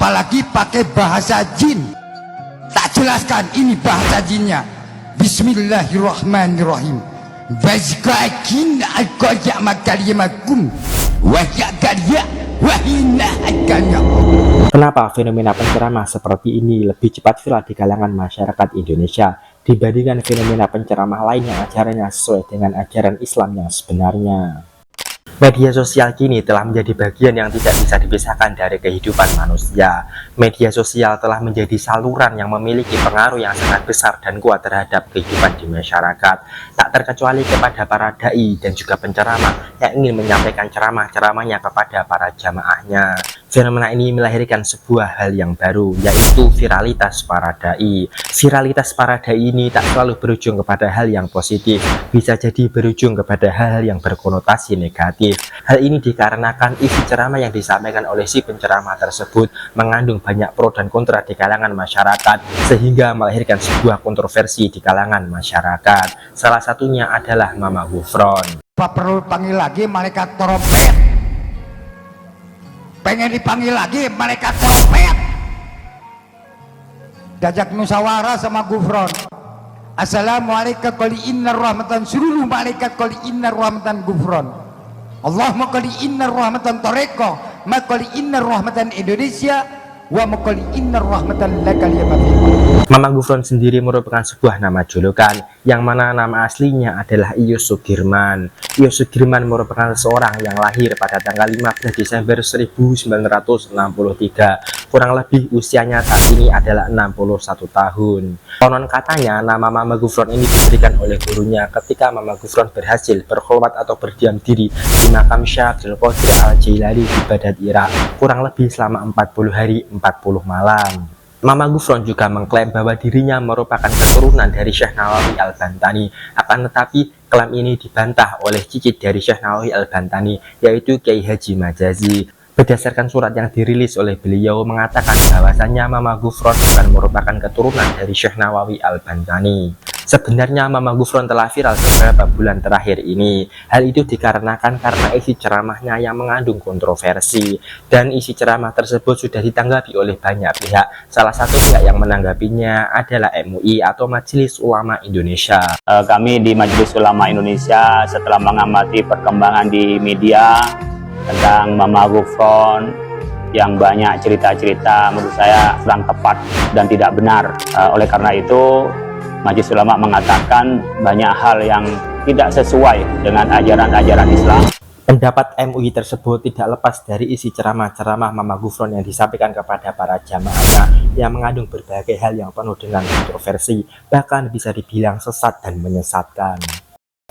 apalagi pakai bahasa jin. Tak jelaskan ini bahasa jinnya. Bismillahirrahmanirrahim. Bazqakin alqaja makalimakum wa yaqaliya wa inna akanya. Kenapa fenomena penceramah seperti ini lebih cepat viral di kalangan masyarakat Indonesia dibandingkan fenomena penceramah lain yang ajarannya sesuai dengan ajaran Islam yang sebenarnya? Media sosial kini telah menjadi bagian yang tidak bisa dipisahkan dari kehidupan manusia. Media sosial telah menjadi saluran yang memiliki pengaruh yang sangat besar dan kuat terhadap kehidupan di masyarakat. Tak terkecuali kepada para dai dan juga penceramah yang ingin menyampaikan ceramah-ceramahnya kepada para jamaahnya. Fenomena ini melahirkan sebuah hal yang baru, yaitu viralitas para dai. Viralitas para dai ini tak selalu berujung kepada hal yang positif, bisa jadi berujung kepada hal-hal yang berkonotasi negatif. Hal ini dikarenakan isi ceramah yang disampaikan oleh si penceramah tersebut mengandung banyak pro dan kontra di kalangan masyarakat, sehingga melahirkan sebuah kontroversi di kalangan masyarakat. Salah satunya adalah Mama Gufron. Apa perlu panggil lagi malaikat trompet? Pengen dipanggil lagi malaikat trompet. Diajak musyawarah sama Gufron. Assalamualaikum qali innar rahmatan seluruh malaikat qali innar rahmatan Gufron. Allahumma qali innar rahmatan tariqah ma qali innar rahmatan Indonesia wa ma qali innar rahmatan lakal ya Mama Gufron sendiri merupakan sebuah nama julukan yang mana nama aslinya adalah Iyus Sudirman. Iyus Sudirman merupakan seorang yang lahir pada tanggal 15 Desember 1963. Kurang lebih usianya saat ini adalah 61 tahun. Konon katanya nama Mama Gufron ini diberikan oleh gurunya ketika Mama Gufron berhasil berkhulwat atau berdiam diri di makam Syekh Abdul Qadir Al-Jailani di Baghdad, Irak, kurang lebih selama 40 hari 40 malam. Mama Gufron juga mengklaim bahwa dirinya merupakan keturunan dari Syekh Nawawi Al-Bantani. Akan tetapi klaim ini dibantah oleh cicit dari Syekh Nawawi Al-Bantani, yaitu Kiai Haji Majazi. Berdasarkan surat yang dirilis oleh beliau mengatakan bahwasannya Mama Gufron bukan merupakan keturunan dari Syekh Nawawi Al-Bantani. Sebenarnya Mama Gufron telah viral beberapa bulan terakhir ini. Hal itu dikarenakan karena isi ceramahnya yang mengandung kontroversi, dan isi ceramah tersebut sudah ditanggapi oleh banyak pihak. Salah satu pihak yang menanggapinya adalah MUI atau Majelis Ulama Indonesia. Kami di Majelis Ulama Indonesia setelah mengamati perkembangan di media tentang Mama Gufron yang banyak cerita-cerita menurut saya kurang tepat dan tidak benar. Oleh karena itu Majelis Ulama mengatakan banyak hal yang tidak sesuai dengan ajaran-ajaran Islam. Pendapat MUI tersebut tidak lepas dari isi ceramah-ceramah Mama Gufron yang disampaikan kepada para jamaahnya yang mengandung berbagai hal yang penuh dengan kontroversi, bahkan bisa dibilang sesat dan menyesatkan.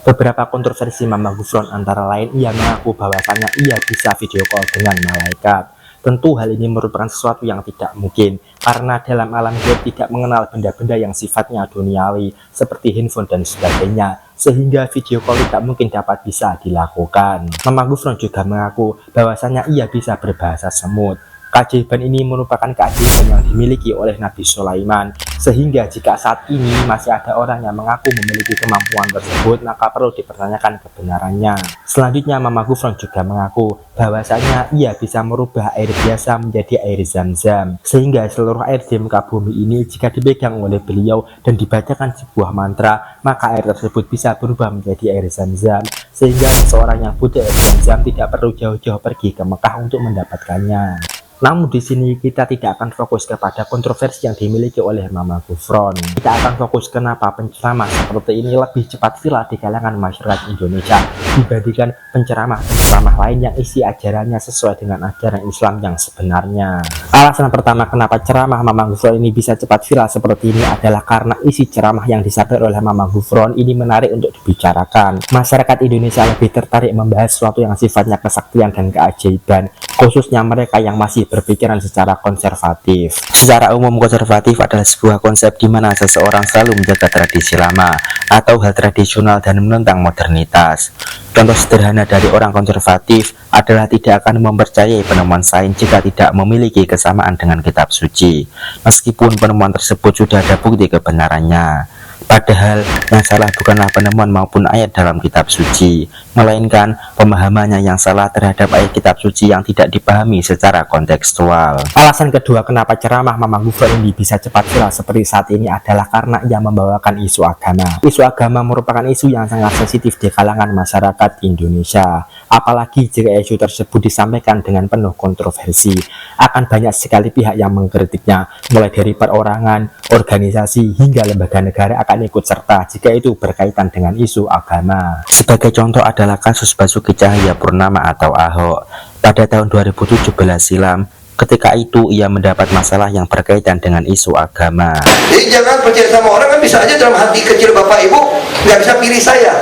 Beberapa kontroversi Mama Gufron antara lain ia mengaku bahwasannya ia bisa video call dengan malaikat. Tentu hal ini merupakan sesuatu yang tidak mungkin, karena dalam alam gaib tidak mengenal benda-benda yang sifatnya duniawi, seperti handphone dan sebagainya, sehingga video call tidak mungkin dapat bisa dilakukan. Mama Gufron juga mengaku bahwasannya ia bisa berbahasa semut. Keajaiban ini merupakan keajaiban yang dimiliki oleh Nabi Sulaiman, sehingga jika saat ini masih ada orang yang mengaku memiliki kemampuan tersebut, maka perlu dipertanyakan kebenarannya. Selanjutnya Mama Gufron juga mengaku bahwasanya ia bisa merubah air biasa menjadi air zam-zam, sehingga seluruh air di muka bumi ini jika dipegang oleh beliau dan dibacakan sebuah mantra, maka air tersebut bisa berubah menjadi air zam-zam, sehingga seseorang yang butuh air zam-zam tidak perlu jauh-jauh pergi ke Mekah untuk mendapatkannya. Namun di sini kita tidak akan fokus kepada kontroversi yang dimiliki oleh Mama Gufron. Kita akan fokus kenapa penceramah seperti ini lebih cepat viral di kalangan masyarakat Indonesia dibandingkan penceramah-penceramah lain yang isi ajarannya sesuai dengan ajaran Islam yang sebenarnya. Alasan pertama kenapa ceramah Mama Gufron ini bisa cepat viral seperti ini adalah karena isi ceramah yang disampaikan oleh Mama Gufron ini menarik untuk dibicarakan. Masyarakat Indonesia lebih tertarik membahas sesuatu yang sifatnya kesaktian dan keajaiban, khususnya mereka yang masih berpikiran secara konservatif. Secara umum, konservatif adalah sebuah konsep di mana seseorang selalu menjaga tradisi lama atau hal tradisional dan menentang modernitas. Contoh sederhana dari orang konservatif adalah tidak akan mempercayai penemuan sains jika tidak memiliki kesamaan dengan kitab suci, meskipun penemuan tersebut sudah ada bukti kebenarannya. Padahal yang salah bukanlah penemuan maupun ayat dalam kitab suci, melainkan pemahamannya yang salah terhadap ayat kitab suci yang tidak dipahami secara kontekstual. Alasan kedua kenapa ceramah Mama Gufron ini bisa cepat viral seperti saat ini adalah karena ia membawakan isu agama. Isu agama merupakan isu yang sangat sensitif di kalangan masyarakat Indonesia. Apalagi jika isu tersebut disampaikan dengan penuh kontroversi, akan banyak sekali pihak yang mengkritiknya, mulai dari perorangan, organisasi, hingga lembaga negara akan ikut serta jika itu berkaitan dengan isu agama. Sebagai contoh adalah kasus Basuki Cahayapurnama atau Ahok. Pada tahun 2017 silam, ketika itu ia mendapat masalah yang berkaitan dengan isu agama. Jadi jangan percaya sama orang, kan bisa aja dalam hati kecil Bapak Ibu nggak bisa pilih saya.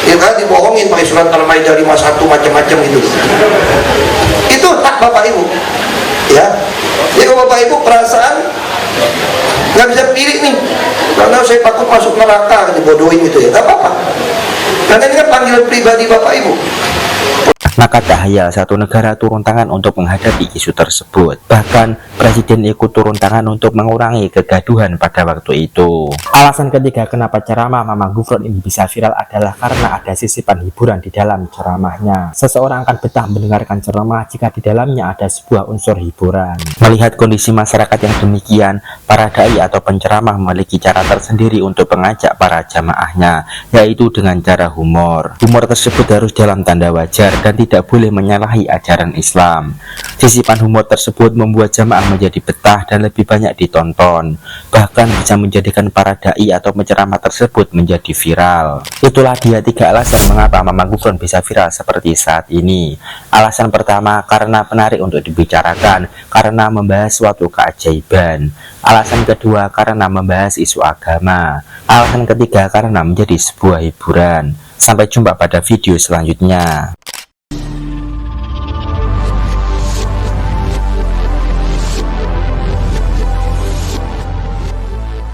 Ya kan, dibohongin pakai surat Al-Maidah 51 macam-macam gitu. Itu hak Bapak Ibu. Ya. Jadi kalau Bapak Ibu perasaan nggak bisa pilih nih, karena saya takut masuk neraka, dibodohin gitu ya, nggak apa-apa. Karena ini kan panggilan pribadi Bapak Ibu. Maka tak hayal satu negara turun tangan untuk menghadapi isu tersebut. Bahkan presiden ikut turun tangan untuk mengurangi kegaduhan pada waktu itu. Alasan ketiga kenapa ceramah Mama Gufron ini bisa viral adalah karena ada sisipan hiburan di dalam ceramahnya. Seseorang akan betah mendengarkan ceramah jika di dalamnya ada sebuah unsur hiburan. Melihat kondisi masyarakat yang demikian, para dai atau penceramah memiliki cara tersendiri untuk mengajak para jamaahnya, yaitu dengan cara humor. Humor tersebut harus dalam tanda wajar dan tidak boleh menyalahi ajaran Islam. Sisipan humor tersebut membuat jamaah menjadi betah dan lebih banyak ditonton, bahkan bisa menjadikan para dai atau penceramah tersebut menjadi viral. Itulah dia 3 alasan mengapa Mama Gufron bisa viral seperti saat ini. Alasan pertama, karena menarik untuk dibicarakan, karena membahas suatu keajaiban. Alasan kedua, karena membahas isu agama. Alasan ketiga, karena menjadi sebuah hiburan. Sampai jumpa pada video selanjutnya.